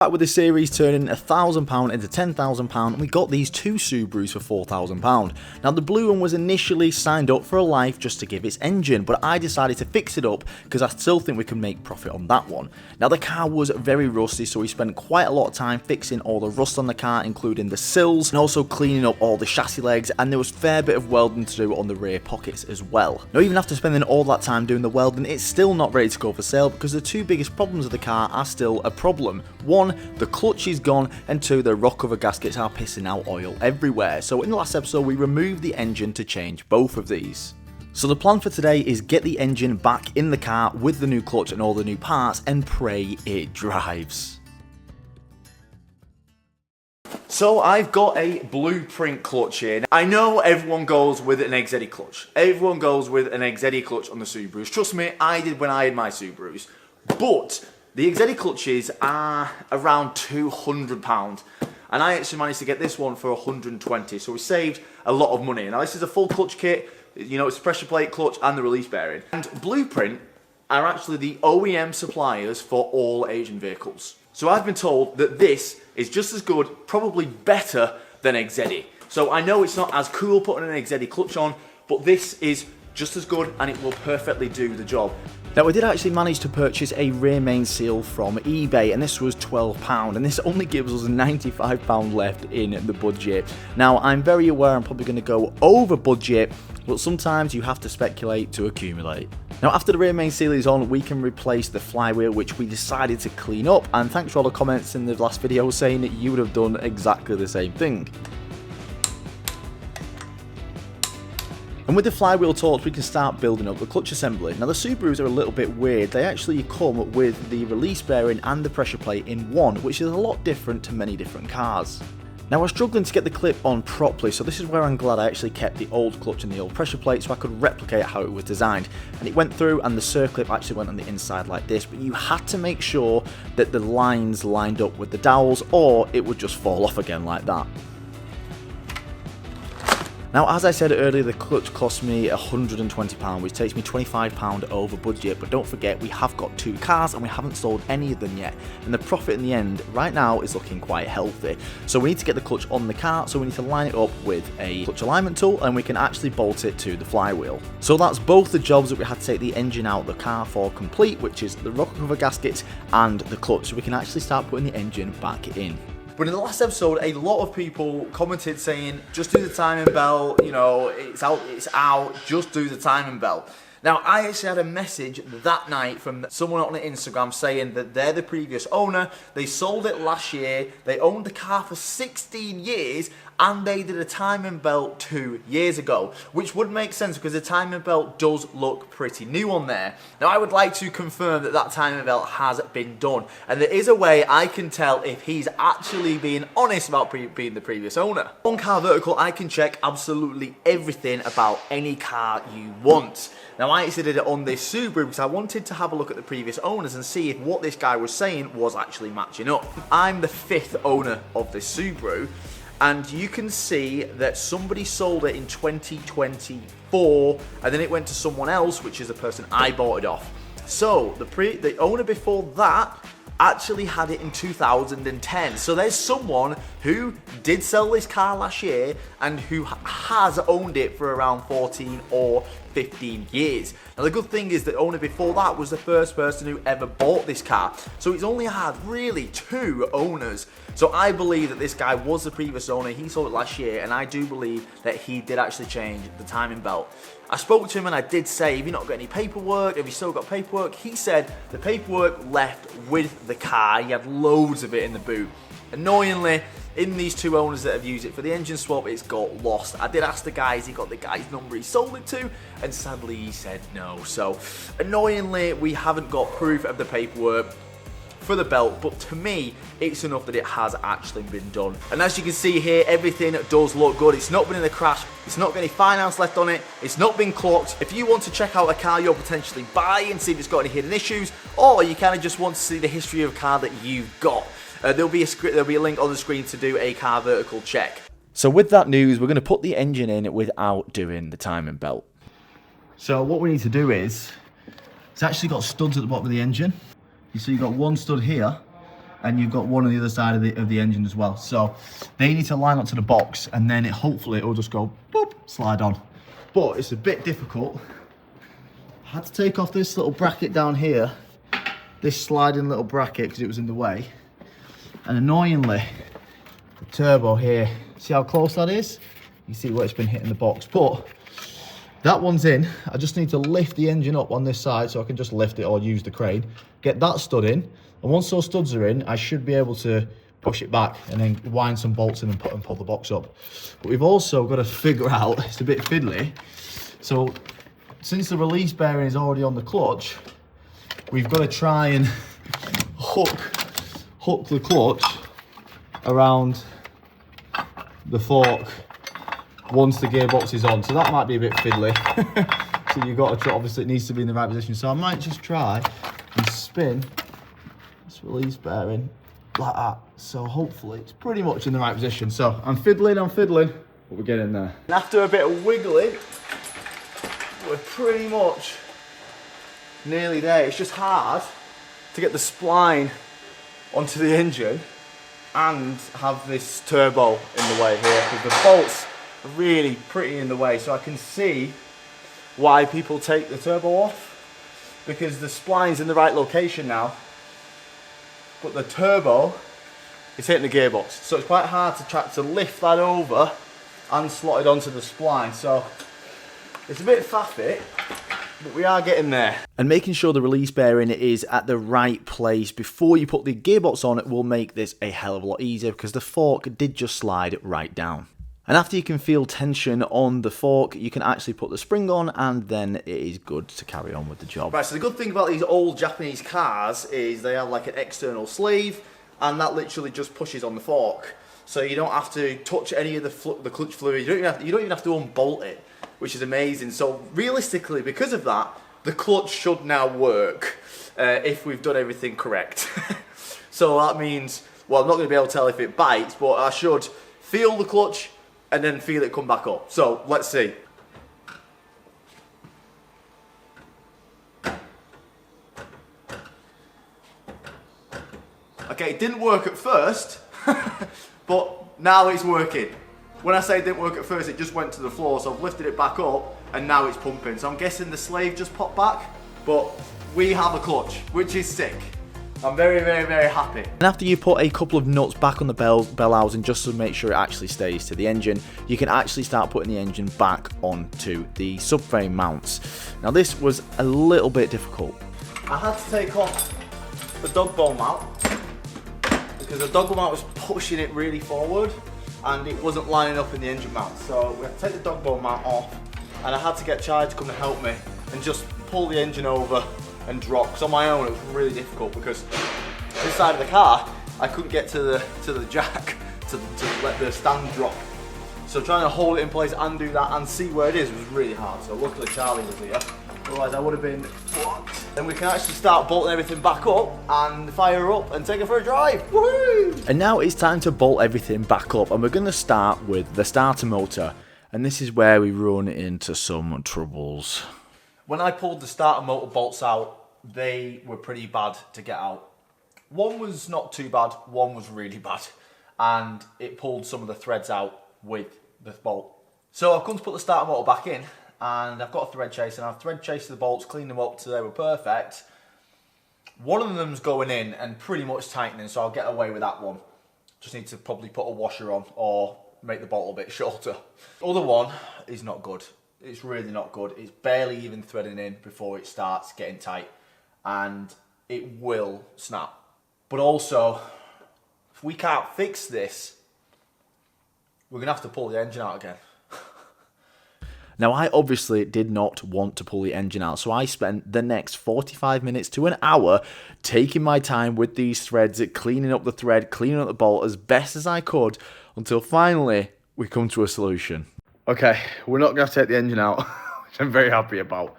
Back with the series turning £1,000 into £10,000, and we got these two Subarus for £4,000. Now the blue one was initially signed up for a life just to give its engine, but I decided to fix it up because I still think we can make profit on that one. Now the car was very rusty, so we spent quite a lot of time fixing all the rust on the car, including the sills, and also cleaning up all the chassis legs, and there was a fair bit of welding to do on the rear pockets as well. Now even after spending all that time doing the welding, it's still not ready to go for sale because the two biggest problems of the car are still a problem. One, the clutch is gone, and two, the rock cover gaskets are pissing out oil everywhere. So in the last episode we removed the engine to change both of these. So the plan for today is get the engine back in the car with the new clutch and all the new parts and pray it drives. So I've got a blueprint clutch here. I know everyone goes with an XZ clutch. Everyone goes with an XZ clutch on the Subarus. Trust me, I did when I had my Subarus. But the XZ clutches are around £200, and I actually managed to get this one for £120, so we saved a lot of money. Now this is a full clutch kit, you know, it's a pressure plate clutch and the release bearing. And Blueprint are actually the OEM suppliers for all Asian vehicles. So I've been told that this is just as good, probably better than XZ. So I know it's not as cool putting an XZ clutch on, but this is just as good and it will perfectly do the job. Now we did actually manage to purchase a rear main seal from eBay, and this was £12, and this only gives us £95 left in the budget. Now I'm very aware I'm probably going to go over budget, but sometimes you have to speculate to accumulate. Now after the rear main seal is on, we can replace the flywheel, which we decided to clean up, and thanks for all the comments in the last video saying that you would have done exactly the same thing. And with the flywheel torch, we can start building up the clutch assembly. Now the Subarus are a little bit weird. They actually come with the release bearing and the pressure plate in one, which is a lot different to many different cars. Now I was struggling to get the clip on properly, so this is where I'm glad I actually kept the old clutch and the old pressure plate so I could replicate how it was designed. And it went through, and the circlip actually went on the inside like this, but you had to make sure that the lines lined up with the dowels or it would just fall off again like that. Now, as I said earlier, the clutch cost me £120, which takes me £25 over budget, but don't forget we have got two cars and we haven't sold any of them yet, and the profit in the end right now is looking quite healthy. So we need to get the clutch on the car, so we need to line it up with a clutch alignment tool, and we can actually bolt it to the flywheel. So that's both the jobs that we had to take the engine out of the car for complete, which is the rocker cover gaskets and the clutch, so we can actually start putting the engine back in. But in the last episode, a lot of people commented saying, just do the timing belt, you know, it's out, just do the timing belt. Now, I actually had a message that night from someone on Instagram saying that they're the previous owner, they sold it last year, they owned the car for 16 years, and they did a timing belt 2 years ago, which would make sense because the timing belt does look pretty new on there. Now, I would like to confirm that that timing belt has been done, and there is a way I can tell if he's actually being honest about being the previous owner. On Car Vertical, I can check absolutely everything about any car you want. Now, I actually did it on this Subaru because I wanted to have a look at the previous owners and see if what this guy was saying was actually matching up. I'm the 5th owner of this Subaru, and you can see that somebody sold it in 2024, and then it went to someone else, which is the person I bought it off. So the owner before that actually had it in 2010. So there's someone who did sell this car last year and who has owned it for around 14 or 15 years. Now the good thing is the owner before that was the first person who ever bought this car. So he's only had really 2 owners. So I believe that this guy was the previous owner, he sold it last year, and I do believe that he did actually change the timing belt. I spoke to him and I did say, have you not got any paperwork? Have you still got paperwork? He said the paperwork left with the car. He had loads of it in the boot. Annoyingly, in these 2 owners that have used it for the engine swap, it's got lost. I did ask the guys, he got the guy's number he sold it to, and sadly he said no. So annoyingly, we haven't got proof of the paperwork for the belt, but to me it's enough that it has actually been done. And as you can see here, everything does look good. It's not been in a crash, it's not got any finance left on it, it's not been clocked. If you want to check out a car you're potentially buying, see if it's got any hidden issues, or you kind of just want to see the history of a car that you've got, there'll be a link on the screen to do a Car Vertical check. So with that news, we're going to put the engine in without doing the timing belt. So what we need to do is, it's actually got studs at the bottom of the engine. You see you've got one stud here and you've got one on the other side of the engine as well. So they need to line up to the box, and then hopefully it will just go boop, slide on. But it's a bit difficult. I had to take off this little bracket down here, this sliding little bracket, because it was in the way. And annoyingly, the turbo here, see how close that is? You see where it's been hitting the box, but that one's in. I just need to lift the engine up on this side so I can just lift it or use the crane, get that stud in, and once those studs are in, I should be able to push it back and then wind some bolts in and pull the box up. But we've also got to figure out, it's a bit fiddly, so since the release bearing is already on the clutch, we've got to try and hook the clutch around the fork once the gearbox is on. So that might be a bit fiddly. So you've got to try, obviously it needs to be in the right position. So I might just try and spin this release bearing like that. So hopefully it's pretty much in the right position. So I'm fiddling, but we're getting there. And after a bit of wiggling, we're pretty much nearly there. It's just hard to get the spline onto the engine and have this turbo in the way here, because the bolts are really pretty in the way. So I can see why people take the turbo off, because the spline's in the right location now, but the turbo is hitting the gearbox. So it's quite hard to try to lift that over and slot it onto the spline. So it's a bit faffy, but we are getting there. And making sure the release bearing is at the right place before you put the gearbox on, it will make this a hell of a lot easier, because the fork did just slide right down. And after you can feel tension on the fork, you can actually put the spring on, and then it is good to carry on with the job. Right, so the good thing about these old Japanese cars is they have like an external sleeve, and that literally just pushes on the fork. So you don't have to touch any of the clutch fluid, you don't even have to unbolt it, which is amazing. So realistically, because of that, the clutch should now work if we've done everything correct. So that means, well, I'm not going to be able to tell if it bites, but I should feel the clutch and then feel it come back up. So let's see. Okay, it didn't work at first, but now it's working. When I say it didn't work at first, it just went to the floor, so I've lifted it back up, and now it's pumping. So I'm guessing the slave just popped back, but we have a clutch, which is sick. I'm very, very, very happy. And after you put a couple of nuts back on the bell housing, just to make sure it actually stays to the engine, you can actually start putting the engine back onto the subframe mounts. Now this was a little bit difficult. I had to take off the dog bone mount, because the dog bone mount was pushing it really forward, and it wasn't lining up in the engine mount. So we had to take the dog bone mount off, and I had to get Charlie to come and help me and just pull the engine over and drop. Because on my own it was really difficult, because this side of the car I couldn't get to the jack to let the stand drop. So trying to hold it in place and do that and see where it is was really hard. So luckily Charlie was here, otherwise I would have been fucked. Then we can actually start bolting everything back up and fire her up and take her for a drive. Woohoo! And now it's time to bolt everything back up, and we're going to start with the starter motor. And this is where we run into some troubles. When I pulled the starter motor bolts out, they were pretty bad to get out. One was not too bad, one was really bad. And it pulled some of the threads out with the bolt. So I've come to put the starter motor back in, and I've got a thread chaser, and I've thread chased the bolts, cleaned them up so they were perfect. One of them's going in and pretty much tightening, so I'll get away with that one. Just need to probably put a washer on or make the bolt a bit shorter. The other one is not good. It's really not good. It's barely even threading in before it starts getting tight, and it will snap. But also, if we can't fix this, we're gonna have to pull the engine out again. Now, I obviously did not want to pull the engine out, so I spent the next 45 minutes to an hour taking my time with these threads, cleaning up the thread, cleaning up the bolt as best as I could, until finally we come to a solution. Okay, we're not going to take the engine out, which I'm very happy about.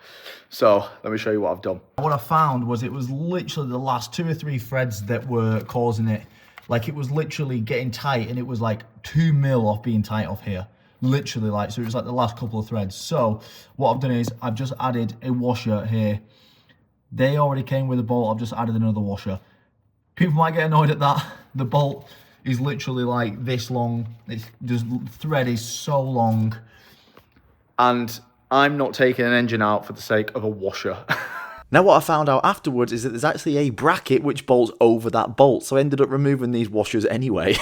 So let me show you what I've done. What I found was it was literally the last 2 or 3 threads that were causing it. Like, it was literally getting tight, and it was like 2 mil off being tight off here. Literally, like, so it was like the last couple of threads. So what I've done is I've just added a washer here. They already came with a bolt. I've just added another washer. People might get annoyed at that. The bolt is literally like this long. It's just, thread is so long. And I'm not taking an engine out for the sake of a washer. Now what I found out afterwards is that there's actually a bracket which bolts over that bolt, so I ended up removing these washers anyway.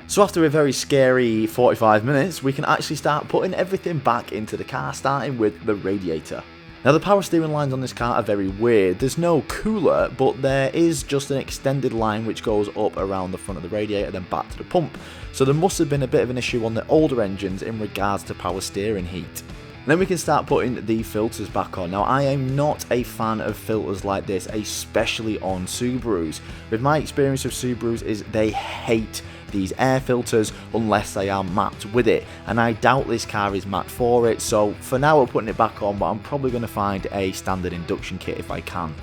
So after a very scary 45 minutes, we can actually start putting everything back into the car, starting with the radiator. Now the power steering lines on this car are very weird. There's no cooler, but there is just an extended line which goes up around the front of the radiator then back to the pump. So there must have been a bit of an issue on the older engines in regards to power steering heat. Then we can start putting the filters back on. Now I am not a fan of filters like this, especially on Subarus. With my experience with Subarus is they hate these air filters unless they are mapped with it, and I doubt this car is mapped for it, so for now we're putting it back on, but I'm probably going to find a standard induction kit if I can.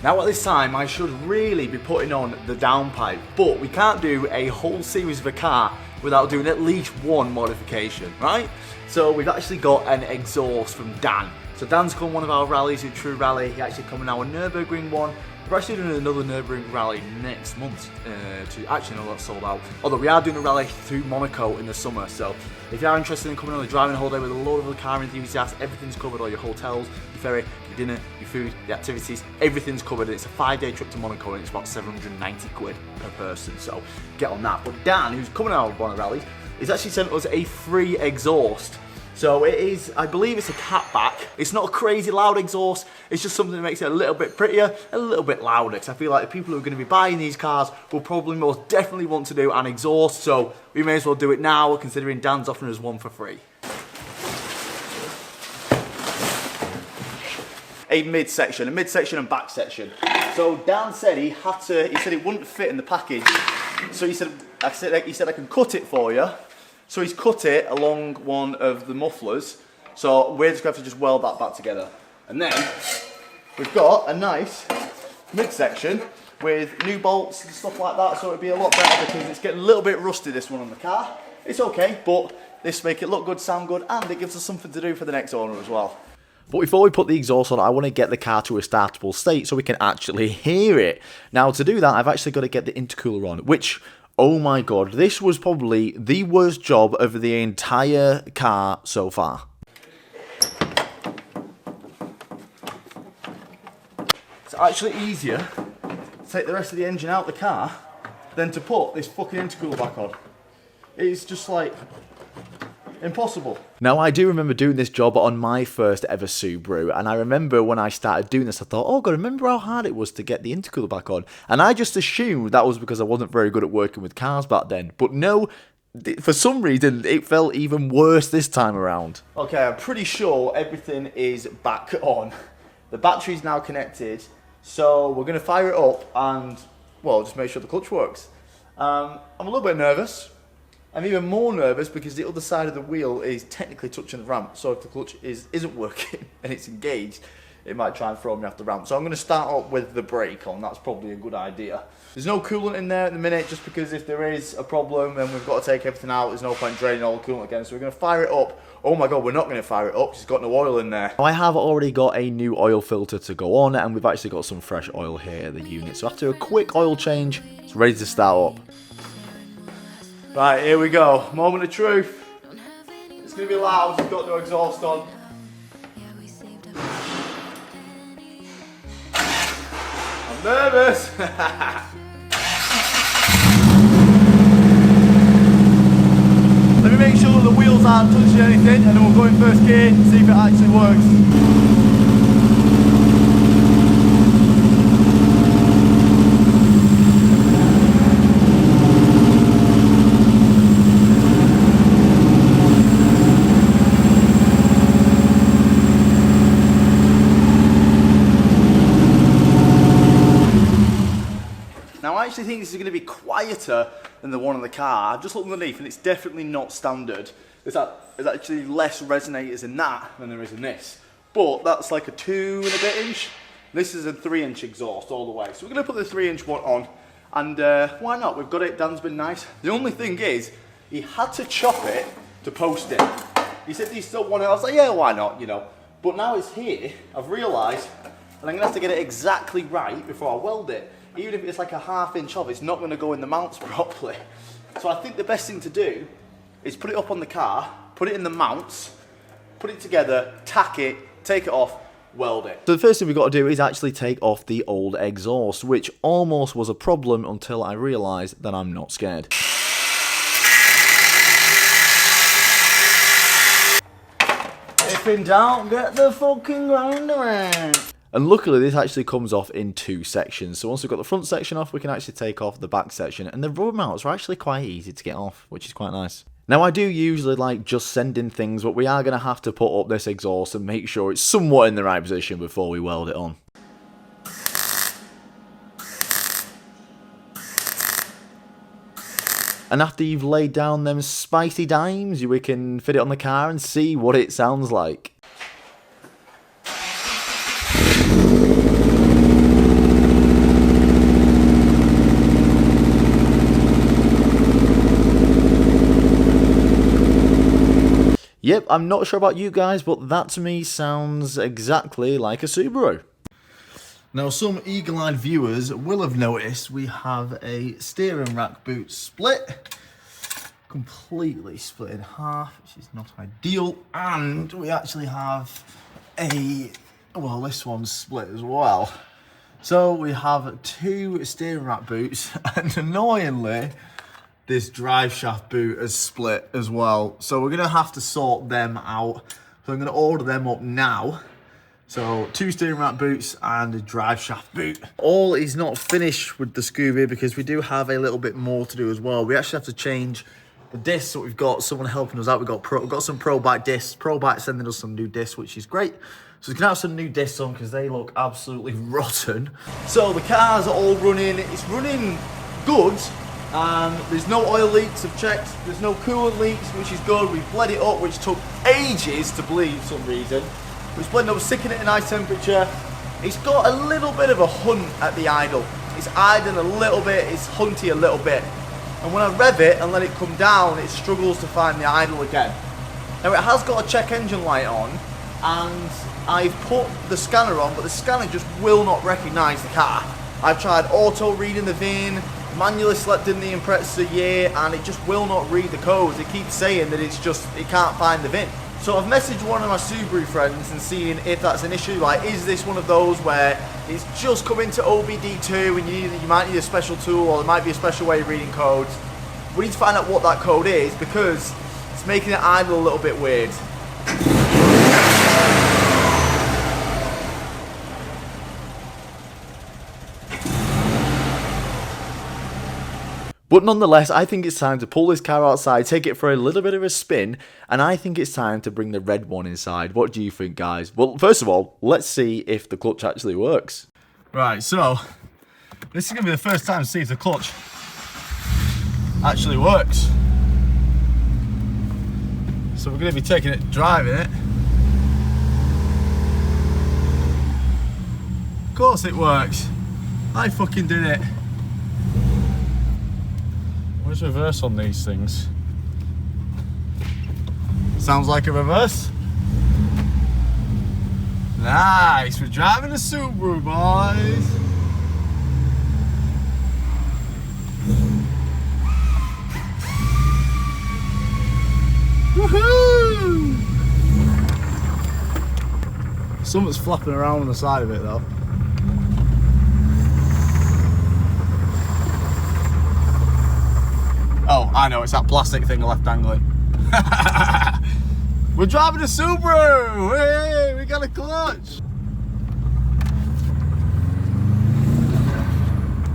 Now at this time I should really be putting on the downpipe, but we can't do a whole series of a car without doing at least one modification, right? So we've actually got an exhaust from Dan. So Dan's come one of our rallies in True Rally, he actually come in our Nürburgring one. We're actually doing another Nürburgring rally next month. Actually, no, that's sold out. Although we are doing a rally through Monaco in the summer. So if you are interested in coming on a driving holiday with a load of other car enthusiasts, everything's covered. All your hotels, your ferry, your dinner, your food, the activities, everything's covered. It's a 5-day trip to Monaco and it's about 790 quid per person. So get on that. But Dan, who's coming out of one of the rallies, has actually sent us a free exhaust. So it is, I believe it's a catback. It's not a crazy loud exhaust, it's just something that makes it a little bit prettier, a little bit louder. Because I feel like the people who are going to be buying these cars will probably most definitely want to do an exhaust. So we may as well do it now, considering Dan's offering us one for free. A midsection and back section. So Dan said he said it wouldn't fit in the package. So he said I can cut it for you. So he's cut it along one of the mufflers. So we're just going to have to just weld that back together. And then we've got a nice midsection with new bolts and stuff like that. So it'll be a lot better because it's getting a little bit rusty, this one on the car. It's okay, but this make it look good, sound good, and it gives us something to do for the next owner as well. But before we put the exhaust on, I want to get the car to a startable state so we can actually hear it. Now to do that, I've actually got to get the intercooler on, which, oh my god, this was probably the worst job of the entire car so far. It's actually easier to take the rest of the engine out of the car than to put this fucking intercooler back on. It's just like impossible. Now I do remember doing this job on my first ever Subaru, and I remember when I started doing this I thought, oh god, remember how hard it was to get the intercooler back on? And I just assumed that was because I wasn't very good at working with cars back then, but no, for some reason it felt even worse this time around. Okay, I'm pretty sure everything is back on. The battery's now connected, so we're going to fire it up and, well, just make sure the clutch works. I'm a little bit nervous. I'm even more nervous because the other side of the wheel is technically touching the ramp, so if the clutch isn't working and it's engaged, it might try and throw me off the ramp. So I'm going to start up with the brake on, that's probably a good idea. There's no coolant in there at the minute, just because if there is a problem and we've got to take everything out, there's no point draining all the coolant again, so we're going to fire it up. Oh my god, we're not going to fire it up, it's got no oil in there. I have already got a new oil filter to go on, and we've actually got some fresh oil here at the unit, so after a quick oil change, it's ready to start up. Right, here we go. Moment of truth. It's going to be loud, we've got no exhaust on. I'm nervous. Let me make sure that the wheels aren't touching anything, and then we'll go in first gear and see if it actually works. Now I actually think this is going to be quieter than the one on the car. I've just looked underneath and it's definitely not standard. There's actually less resonators in that than there is in this. But that's like a 2 and a bit inch. This is a 3-inch exhaust all the way. So we're going to put the 3-inch one on, and why not? We've got it, Dan's been nice. The only thing is, he had to chop it to post it. He said he still wanted it. I was like, yeah, why not, you know. But now it's here, I've realised, and I'm going to have to get it exactly right before I weld it. even if it's like a ½ inch off, it's not going to go in the mounts properly. So I think the best thing to do is put it up on the car, put it in the mounts, put it together, tack it, take it off, weld it. So the first thing we've got to do is actually take off the old exhaust, which almost was a problem until I realised that I'm not scared. If in doubt, get the fucking grinder out. And luckily this actually comes off in 2 sections. So once we've got the front section off, we can actually take off the back section. And the rubber mounts are actually quite easy to get off, which is quite nice. Now I do usually like just sending things, but we are going to have to put up this exhaust and make sure it's somewhat in the right position before we weld it on. And after you've laid down them spicy dimes, we can fit it on the car and see what it sounds like. Yep, I'm not sure about you guys, but that to me sounds exactly like a Subaru. Now, some eagle-eyed viewers will have noticed we have a steering rack boot split. Completely split in half, which is not ideal. And we actually have well, this one's split as well. So we have 2 steering rack boots, and annoyingly, this drive shaft boot is split as well. So we're gonna have to sort them out. So I'm gonna order them up now. So 2 steering rack boots and a drive shaft boot. All is not finished with the Scooby because we do have a little bit more to do as well. We actually have to change the discs. So we've got someone helping us out. We've got some Pro Bike discs. Pro Bike sending us some new discs, which is great. So we can have some new discs on because they look absolutely rotten. So the car's all running. It's running good. There's no oil leaks, I've checked. There's no coolant leaks, which is good. We've bled it up, which took ages to bleed for some reason. We've blended up, sticking it at a nice temperature. It's got a little bit of a hunt at the idle. It's idling a little bit, it's hunty a little bit. And when I rev it and let it come down, it struggles to find the idle again. Now it has got a check engine light on, and I've put the scanner on, but the scanner just will not recognise the car. I've tried auto reading the VIN, manually selecting the compressor year, and it just will not read the codes. It keeps saying that it can't find the VIN. So I've messaged one of my Subaru friends and seeing if that's an issue. Like, is this one of those where it's just coming to OBD2 and you might need a special tool, or there might be a special way of reading codes. We need to find out what that code is because it's making it idle a little bit weird. But nonetheless, I think it's time to pull this car outside, take it for a little bit of a spin, and I think it's time to bring the red one inside. What do you think, guys? Well, first of all, let's see if the clutch actually works. Right, so this is going to be the first time to see if the clutch actually works. So we're going to be taking it, driving it. Of course it works. I fucking did it. Where's reverse on these things? Sounds like a reverse. Nice, we're driving a Subaru, boys. Woohoo! Something's flapping around on the side of it though. Oh, I know, it's that plastic thing left dangling. We're driving a Subaru! Hey, we got a clutch!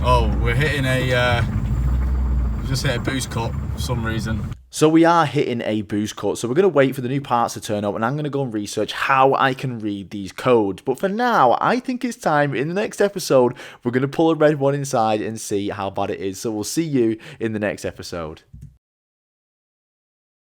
Oh, we're hitting we just hit a boost cut for some reason. So we are hitting a boost cut, so we're going to wait for the new parts to turn up, and I'm going to go and research how I can read these codes. But for now, I think it's time, in the next episode, we're going to pull a red one inside and see how bad it is. So we'll see you in the next episode.